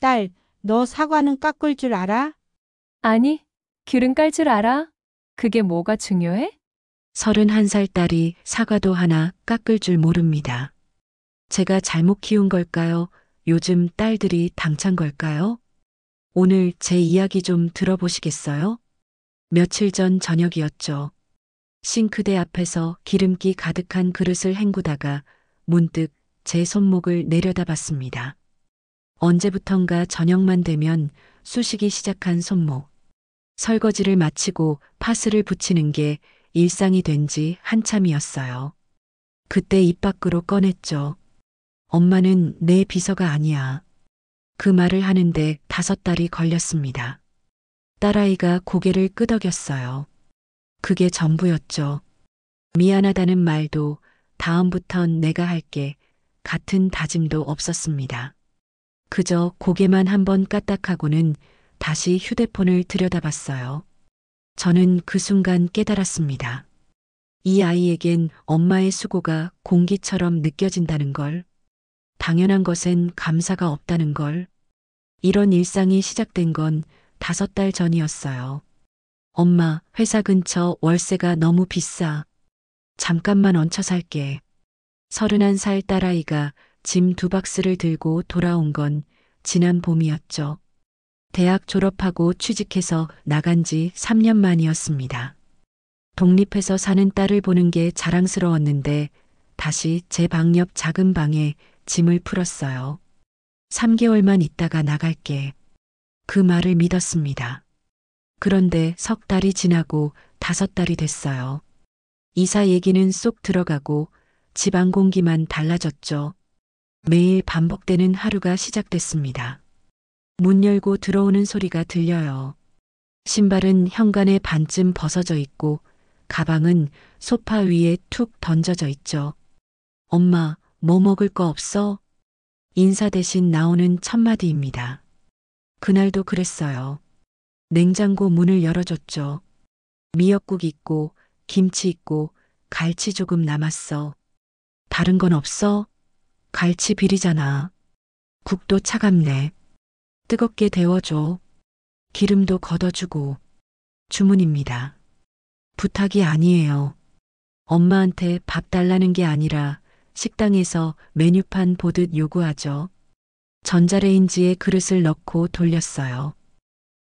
딸, 너 사과는 깎을 줄 알아? 아니, 귤은 깔 줄 알아? 그게 뭐가 중요해? 31살 딸이 사과도 하나 깎을 줄 모릅니다. 제가 잘못 키운 걸까요? 요즘 딸들이 당찬 걸까요? 오늘 제 이야기 좀 들어보시겠어요? 며칠 전 저녁이었죠. 싱크대 앞에서 기름기 가득한 그릇을 헹구다가 문득 제 손목을 내려다봤습니다. 언제부턴가 저녁만 되면 쑤시기 시작한 손목. 설거지를 마치고 파스를 붙이는 게 일상이 된 지 한참이었어요. 그때 입 밖으로 꺼냈죠. 엄마는 내 비서가 아니야. 그 말을 하는데 5달이 걸렸습니다. 딸아이가 고개를 끄덕였어요. 그게 전부였죠. 미안하다는 말도 다음부턴 내가 할게 같은 다짐도 없었습니다. 그저 고개만 한번 까딱하고는 다시 휴대폰을 들여다봤어요. 저는 그 순간 깨달았습니다. 이 아이에겐 엄마의 수고가 공기처럼 느껴진다는 걸, 당연한 것엔 감사가 없다는 걸, 이런 일상이 시작된 건 5달 전이었어요. 엄마, 회사 근처 월세가 너무 비싸. 잠깐만 얹혀 살게. 31살 딸아이가 짐 2박스를 들고 돌아온 건 지난 봄이었죠. 대학 졸업하고 취직해서 나간 지 3년 만이었습니다. 독립해서 사는 딸을 보는 게 자랑스러웠는데 다시 제 방 옆 작은 방에 짐을 풀었어요. 3개월만 있다가 나갈게. 그 말을 믿었습니다. 그런데 석 달이 지나고 5달이 됐어요. 이사 얘기는 쏙 들어가고 집안 공기만 달라졌죠. 매일 반복되는 하루가 시작됐습니다. 문 열고 들어오는 소리가 들려요. 신발은 현관에 반쯤 벗어져 있고 가방은 소파 위에 툭 던져져 있죠. 엄마, 뭐 먹을 거 없어? 인사 대신 나오는 첫마디입니다. 그날도 그랬어요. 냉장고 문을 열어줬죠. 미역국 있고 김치 있고 갈치 조금 남았어. 다른 건 없어? 갈치 비리잖아. 국도 차갑네. 뜨겁게 데워줘. 기름도 걷어주고. 주문입니다. 부탁이 아니에요. 엄마한테 밥 달라는 게 아니라 식당에서 메뉴판 보듯 요구하죠. 전자레인지에 그릇을 넣고 돌렸어요.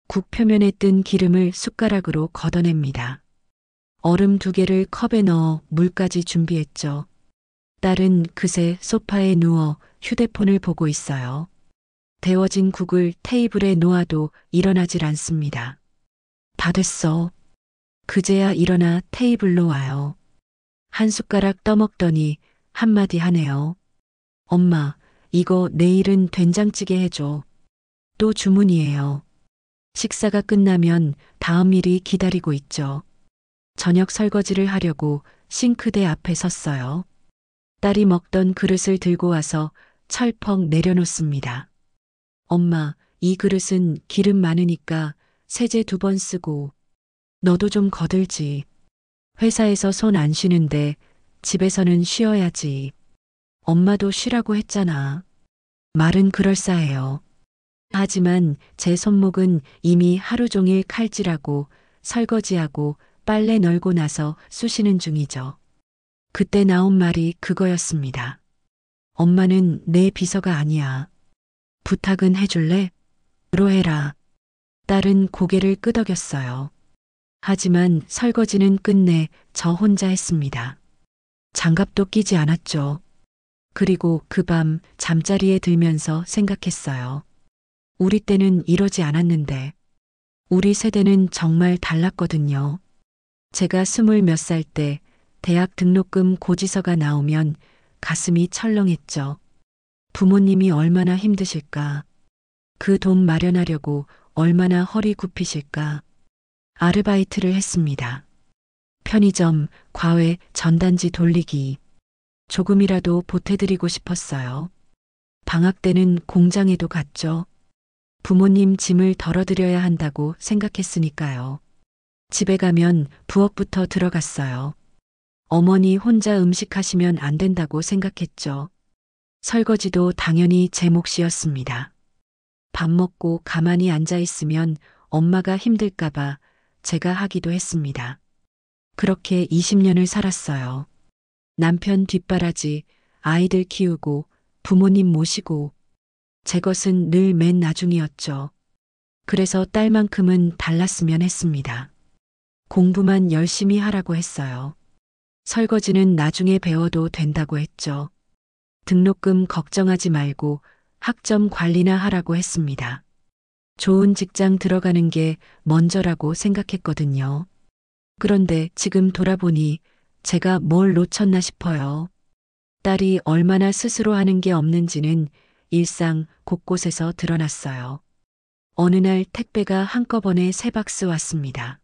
국 표면에 뜬 기름을 숟가락으로 걷어냅니다. 얼음 2개를 컵에 넣어 물까지 준비했죠. 딸은 그새 소파에 누워 휴대폰을 보고 있어요. 데워진 국을 테이블에 놓아도 일어나질 않습니다. 다 됐어. 그제야 일어나 테이블로 와요. 한 숟가락 떠먹더니 한마디 하네요. 엄마, 이거 내일은 된장찌개 해줘. 또 주문이에요. 식사가 끝나면 다음 일이 기다리고 있죠. 저녁 설거지를 하려고 싱크대 앞에 섰어요. 딸이 먹던 그릇을 들고 와서 철퍽 내려놓습니다. 엄마, 이 그릇은 기름 많으니까 세제 2번 쓰고 너도 좀 거들지. 회사에서 손 안 쉬는데 집에서는 쉬어야지. 엄마도 쉬라고 했잖아. 말은 그럴싸해요. 하지만 제 손목은 이미 하루 종일 칼질하고 설거지하고 빨래 널고 나서 쑤시는 중이죠. 그때 나온 말이 그거였습니다. 엄마는 내 비서가 아니야. 부탁은 해줄래? 로 해라. 딸은 고개를 끄덕였어요. 하지만 설거지는 끝내 저 혼자 했습니다. 장갑도 끼지 않았죠. 그리고 그 밤 잠자리에 들면서 생각했어요. 우리 때는 이러지 않았는데. 우리 세대는 정말 달랐거든요. 제가 20 몇 살 때 대학 등록금 고지서가 나오면 가슴이 철렁했죠. 부모님이 얼마나 힘드실까. 그 돈 마련하려고 얼마나 허리 굽히실까. 아르바이트를 했습니다. 편의점, 과외, 전단지 돌리기. 조금이라도 보태드리고 싶었어요. 방학 때는 공장에도 갔죠. 부모님 짐을 덜어드려야 한다고 생각했으니까요. 집에 가면 부엌부터 들어갔어요. 어머니 혼자 음식하시면 안 된다고 생각했죠. 설거지도 당연히 제 몫이었습니다. 밥 먹고 가만히 앉아 있으면 엄마가 힘들까봐 제가 하기도 했습니다. 그렇게 20년을 살았어요. 남편 뒷바라지, 아이들 키우고, 부모님 모시고, 제 것은 늘 맨 나중이었죠. 그래서 딸만큼은 달랐으면 했습니다. 공부만 열심히 하라고 했어요. 설거지는 나중에 배워도 된다고 했죠. 등록금 걱정하지 말고 학점 관리나 하라고 했습니다. 좋은 직장 들어가는 게 먼저라고 생각했거든요. 그런데 지금 돌아보니 제가 뭘 놓쳤나 싶어요. 딸이 얼마나 스스로 하는 게 없는지는 일상 곳곳에서 드러났어요. 어느 날 택배가 한꺼번에 3박스 왔습니다.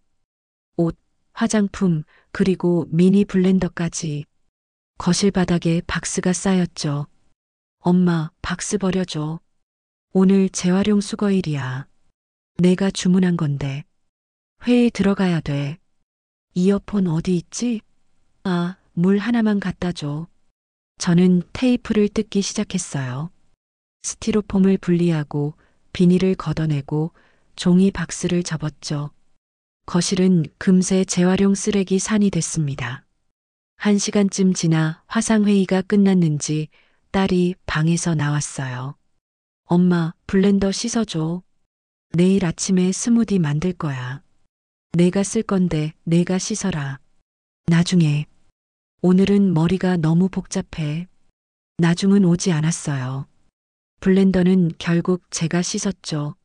옷, 화장품, 그리고 미니 블렌더까지. 거실 바닥에 박스가 쌓였죠. 엄마, 박스 버려줘. 오늘 재활용 수거일이야. 내가 주문한 건데. 회의 들어가야 돼. 이어폰 어디 있지? 아, 물 하나만 갖다 줘. 저는 테이프를 뜯기 시작했어요. 스티로폼을 분리하고 비닐을 걷어내고 종이 박스를 접었죠. 거실은 금세 재활용 쓰레기 산이 됐습니다. 1시간쯤 지나 화상회의가 끝났는지 딸이 방에서 나왔어요. 엄마, 블렌더 씻어줘. 내일 아침에 스무디 만들 거야. 내가 쓸 건데 내가 씻어라. 나중에. 오늘은 머리가 너무 복잡해. 나중은 오지 않았어요. 블렌더는 결국 제가 씻었죠.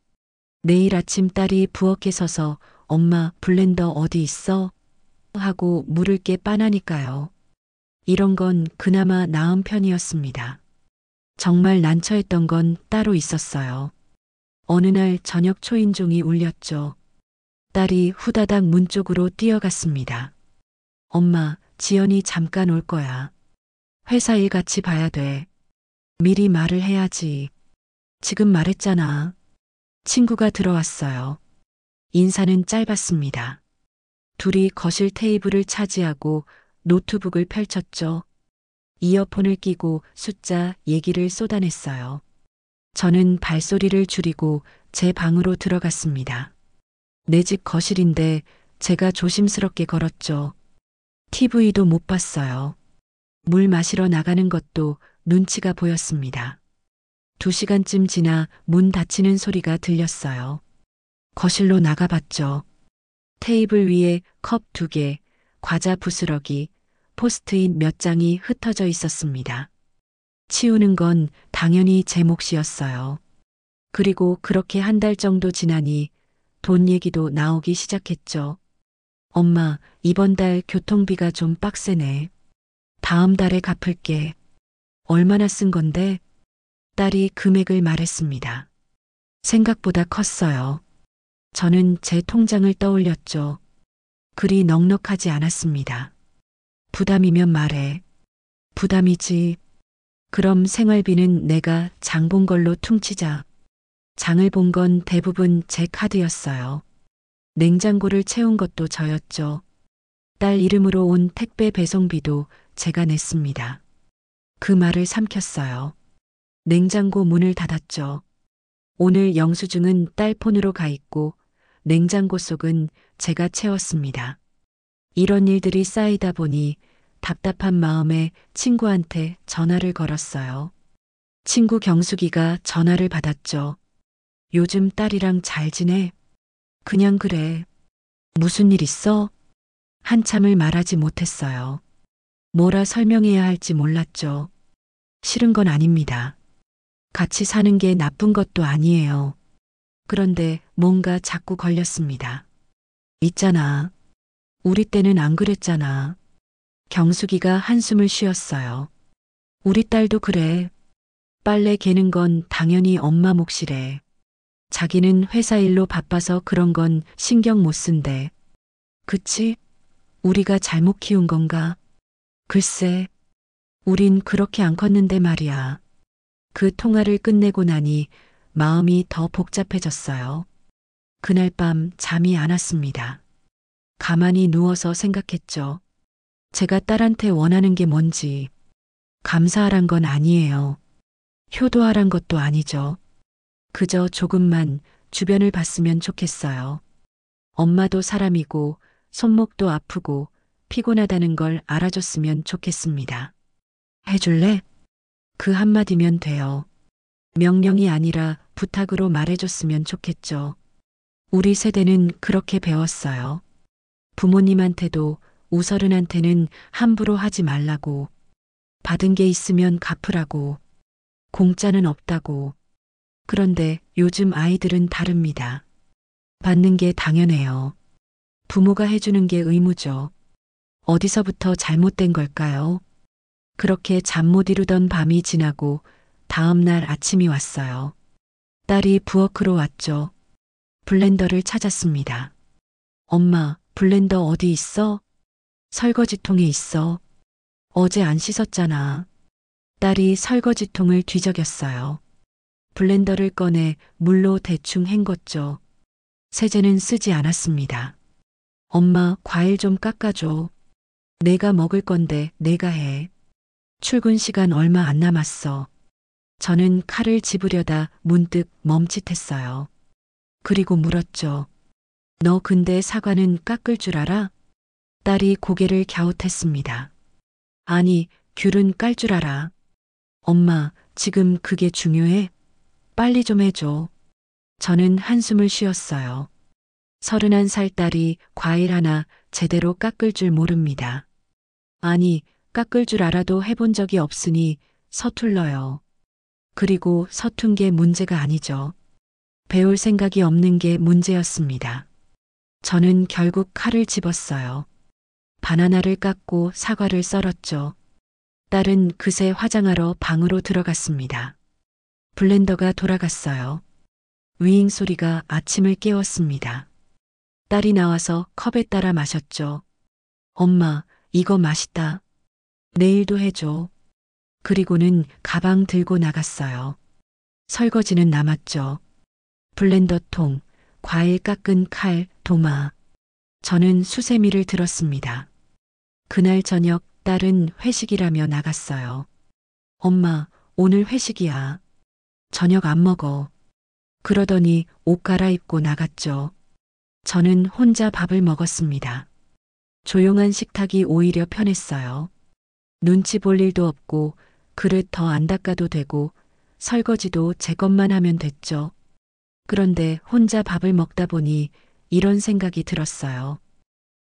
내일 아침 딸이 부엌에 서서 엄마 블렌더 어디 있어? 하고 물을 게 빤하니까요. 이런 건 그나마 나은 편이었습니다. 정말 난처했던 건 따로 있었어요. 어느 날 저녁 초인종이 울렸죠. 딸이 후다닥 문 쪽으로 뛰어갔습니다. 엄마, 지연이 잠깐 올 거야. 회사 일 같이 봐야 돼. 미리 말을 해야지. 지금 말했잖아. 친구가 들어왔어요. 인사는 짧았습니다. 둘이 거실 테이블을 차지하고 노트북을 펼쳤죠. 이어폰을 끼고 숫자 얘기를 쏟아냈어요. 저는 발소리를 줄이고 제 방으로 들어갔습니다. 내 집 거실인데 제가 조심스럽게 걸었죠. TV도 못 봤어요. 물 마시러 나가는 것도 눈치가 보였습니다. 2시간쯤 지나 문 닫히는 소리가 들렸어요. 거실로 나가봤죠. 테이블 위에 컵 2개, 과자 부스러기, 포스트잇 몇 장이 흩어져 있었습니다. 치우는 건 당연히 제 몫이었어요. 그리고 그렇게 1달 정도 지나니 돈 얘기도 나오기 시작했죠. 엄마, 이번 달 교통비가 좀 빡세네. 다음 달에 갚을게. 얼마나 쓴 건데? 딸이 금액을 말했습니다. 생각보다 컸어요. 저는 제 통장을 떠올렸죠. 그리 넉넉하지 않았습니다. 부담이면 말해. 부담이지. 그럼 생활비는 내가 장 본 걸로 퉁치자. 장을 본 건 대부분 제 카드였어요. 냉장고를 채운 것도 저였죠. 딸 이름으로 온 택배 배송비도 제가 냈습니다. 그 말을 삼켰어요. 냉장고 문을 닫았죠. 오늘 영수증은 딸 폰으로 가 있고 냉장고 속은 제가 채웠습니다. 이런 일들이 쌓이다 보니 답답한 마음에 친구한테 전화를 걸었어요. 친구 경숙이가 전화를 받았죠. 요즘 딸이랑 잘 지내? 그냥 그래. 무슨 일 있어? 한참을 말하지 못했어요. 뭐라 설명해야 할지 몰랐죠. 싫은 건 아닙니다. 같이 사는 게 나쁜 것도 아니에요. 그런데 뭔가 자꾸 걸렸습니다. 있잖아. 우리 때는 안 그랬잖아. 경숙이가 한숨을 쉬었어요. 우리 딸도 그래. 빨래 개는 건 당연히 엄마 몫이래. 자기는 회사 일로 바빠서 그런 건 신경 못 쓴대. 그치? 우리가 잘못 키운 건가? 글쎄, 우린 그렇게 안 컸는데 말이야. 그 통화를 끝내고 나니 마음이 더 복잡해졌어요. 그날 밤 잠이 안 왔습니다. 가만히 누워서 생각했죠. 제가 딸한테 원하는 게 뭔지. 감사하란 건 아니에요. 효도하란 것도 아니죠. 그저 조금만 주변을 봤으면 좋겠어요. 엄마도 사람이고 손목도 아프고 피곤하다는 걸 알아줬으면 좋겠습니다. 해줄래? 그 한마디면 돼요. 명령이 아니라 부탁으로 말해줬으면 좋겠죠. 우리 세대는 그렇게 배웠어요. 부모님한테도 우서른한테는 함부로 하지 말라고, 받은 게 있으면 갚으라고, 공짜는 없다고. 그런데 요즘 아이들은 다릅니다. 받는 게 당연해요. 부모가 해주는 게 의무죠. 어디서부터 잘못된 걸까요? 그렇게 잠 못 이루던 밤이 지나고 다음 날 아침이 왔어요. 딸이 부엌으로 왔죠. 블렌더를 찾았습니다. 엄마, 블렌더 어디 있어? 설거지통에 있어. 어제 안 씻었잖아. 딸이 설거지통을 뒤적였어요. 블렌더를 꺼내 물로 대충 헹궜죠. 세제는 쓰지 않았습니다. 엄마, 과일 좀 깎아줘. 내가 먹을 건데 내가 해. 출근 시간 얼마 안 남았어. 저는 칼을 집으려다 문득 멈칫했어요. 그리고 물었죠. 너 근데 사과는 깎을 줄 알아? 딸이 고개를 갸웃했습니다. 아니, 귤은 깔 줄 알아. 엄마, 지금 그게 중요해? 빨리 좀 해줘. 저는 한숨을 쉬었어요. 31살 딸이 과일 하나 제대로 깎을 줄 모릅니다. 아니, 깎을 줄 알아도 해본 적이 없으니 서툴러요. 그리고 서툰 게 문제가 아니죠. 배울 생각이 없는 게 문제였습니다. 저는 결국 칼을 집었어요. 바나나를 깎고 사과를 썰었죠. 딸은 그새 화장하러 방으로 들어갔습니다. 블렌더가 돌아갔어요. 위잉 소리가 아침을 깨웠습니다. 딸이 나와서 컵에 따라 마셨죠. 엄마, 이거 맛있다. 내일도 해줘. 그리고는 가방 들고 나갔어요. 설거지는 남았죠. 블렌더통, 과일 깎은 칼, 도마. 저는 수세미를 들었습니다. 그날 저녁 딸은 회식이라며 나갔어요. 엄마, 오늘 회식이야. 저녁 안 먹어. 그러더니 옷 갈아입고 나갔죠. 저는 혼자 밥을 먹었습니다. 조용한 식탁이 오히려 편했어요. 눈치 볼 일도 없고 그릇 더 안 닦아도 되고 설거지도 제 것만 하면 됐죠. 그런데 혼자 밥을 먹다 보니 이런 생각이 들었어요.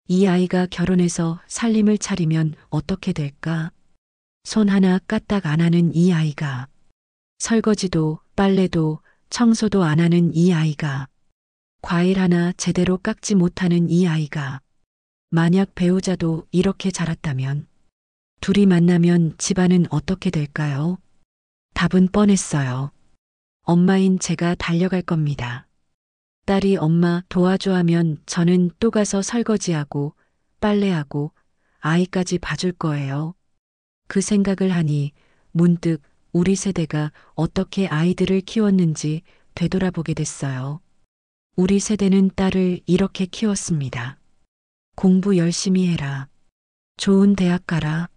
이 아이가 결혼해서 살림을 차리면 어떻게 될까? 손 하나 까딱 안 하는 이 아이가, 설거지도 빨래도 청소도 안 하는 이 아이가, 과일 하나 제대로 깎지 못하는 이 아이가, 만약 배우자도 이렇게 자랐다면, 둘이 만나면 집안은 어떻게 될까요? 답은 뻔했어요. 엄마인 제가 달려갈 겁니다. 딸이 엄마 도와줘 하면 저는 또 가서 설거지하고 빨래하고 아이까지 봐줄 거예요. 그 생각을 하니 문득 우리 세대가 어떻게 아이들을 키웠는지 되돌아보게 됐어요. 우리 세대는 딸을 이렇게 키웠습니다. 공부 열심히 해라. 좋은 대학 가라.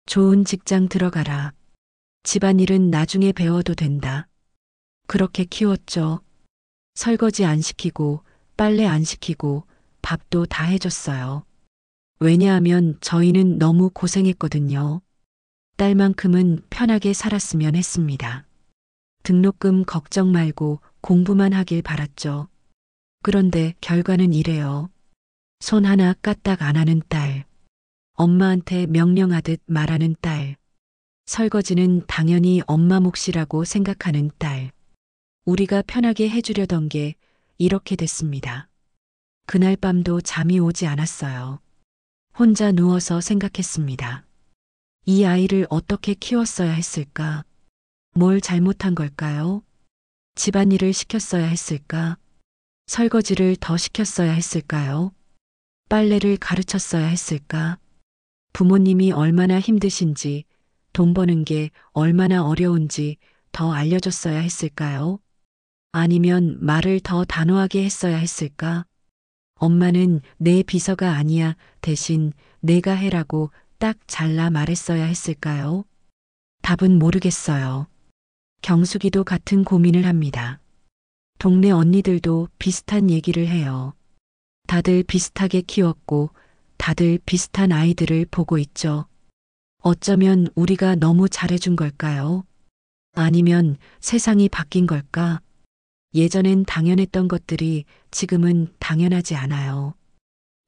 좋은 직장 들어가라. 집안일은 나중에 배워도 된다. 그렇게 키웠죠. 설거지 안 시키고 빨래 안 시키고 밥도 다 해줬어요. 왜냐하면 저희는 너무 고생했거든요. 딸만큼은 편하게 살았으면 했습니다. 등록금 걱정 말고 공부만 하길 바랐죠. 그런데 결과는 이래요. 손 하나 까딱 안 하는 딸. 엄마한테 명령하듯 말하는 딸. 설거지는 당연히 엄마 몫이라고 생각하는 딸. 우리가 편하게 해주려던 게 이렇게 됐습니다. 그날 밤도 잠이 오지 않았어요. 혼자 누워서 생각했습니다. 이 아이를 어떻게 키웠어야 했을까? 뭘 잘못한 걸까요? 집안일을 시켰어야 했을까? 설거지를 더 시켰어야 했을까요? 빨래를 가르쳤어야 했을까? 부모님이 얼마나 힘드신지, 돈 버는 게 얼마나 어려운지 더 알려줬어야 했을까요? 아니면 말을 더 단호하게 했어야 했을까? 엄마는 내 비서가 아니야 대신 내가 해라고 딱 잘라 말했어야 했을까요? 답은 모르겠어요. 경숙이도 같은 고민을 합니다. 동네 언니들도 비슷한 얘기를 해요. 다들 비슷하게 키웠고 다들 비슷한 아이들을 보고 있죠. 어쩌면 우리가 너무 잘해준 걸까요? 아니면 세상이 바뀐 걸까? 예전엔 당연했던 것들이 지금은 당연하지 않아요.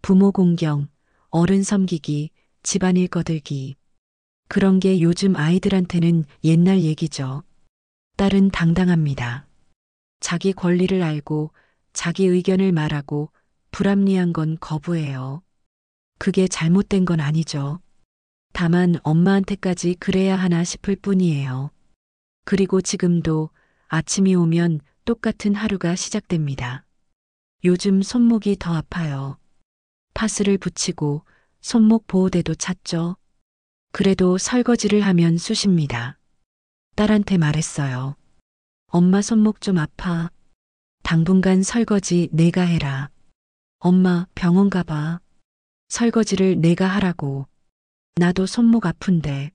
부모 공경, 어른 섬기기, 집안일 거들기. 그런 게 요즘 아이들한테는 옛날 얘기죠. 딸은 당당합니다. 자기 권리를 알고 자기 의견을 말하고 불합리한 건 거부해요. 그게 잘못된 건 아니죠. 다만 엄마한테까지 그래야 하나 싶을 뿐이에요. 그리고 지금도 아침이 오면 똑같은 하루가 시작됩니다. 요즘 손목이 더 아파요. 파스를 붙이고 손목 보호대도 찼죠. 그래도 설거지를 하면 쑤십니다. 딸한테 말했어요. 엄마 손목 좀 아파. 당분간 설거지 내가 해라. 엄마 병원 가봐. 설거지를 내가 하라고. 나도 손목 아픈데.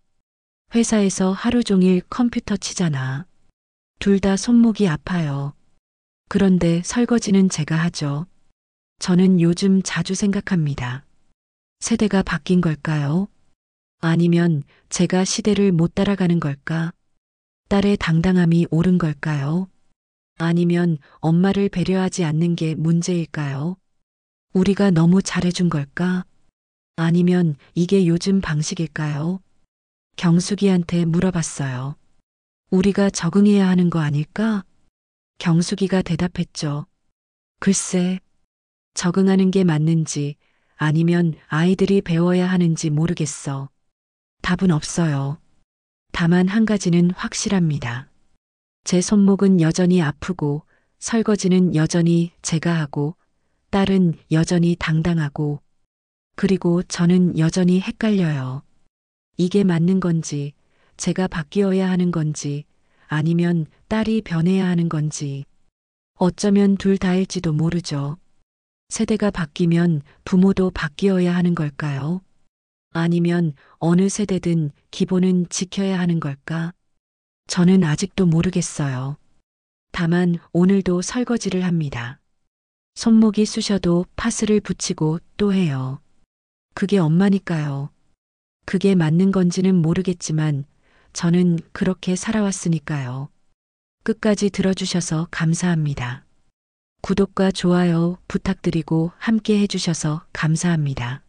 회사에서 하루 종일 컴퓨터 치잖아. 둘 다 손목이 아파요. 그런데 설거지는 제가 하죠. 저는 요즘 자주 생각합니다. 세대가 바뀐 걸까요? 아니면 제가 시대를 못 따라가는 걸까? 딸의 당당함이 옳은 걸까요? 아니면 엄마를 배려하지 않는 게 문제일까요? 우리가 너무 잘해준 걸까? 아니면 이게 요즘 방식일까요? 경숙이한테 물어봤어요. 우리가 적응해야 하는 거 아닐까? 경숙이가 대답했죠. 글쎄, 적응하는 게 맞는지 아니면 아이들이 배워야 하는지 모르겠어. 답은 없어요. 다만 한 가지는 확실합니다. 제 손목은 여전히 아프고 설거지는 여전히 제가 하고 딸은 여전히 당당하고 그리고 저는 여전히 헷갈려요. 이게 맞는 건지 제가 바뀌어야 하는 건지 아니면 딸이 변해야 하는 건지 어쩌면 둘 다일지도 모르죠. 세대가 바뀌면 부모도 바뀌어야 하는 걸까요? 아니면 어느 세대든 기본은 지켜야 하는 걸까? 저는 아직도 모르겠어요. 다만 오늘도 설거지를 합니다. 손목이 쑤셔도 파스를 붙이고 또 해요. 그게 엄마니까요. 그게 맞는 건지는 모르겠지만 저는 그렇게 살아왔으니까요. 끝까지 들어주셔서 감사합니다. 구독과 좋아요 부탁드리고 함께 해주셔서 감사합니다.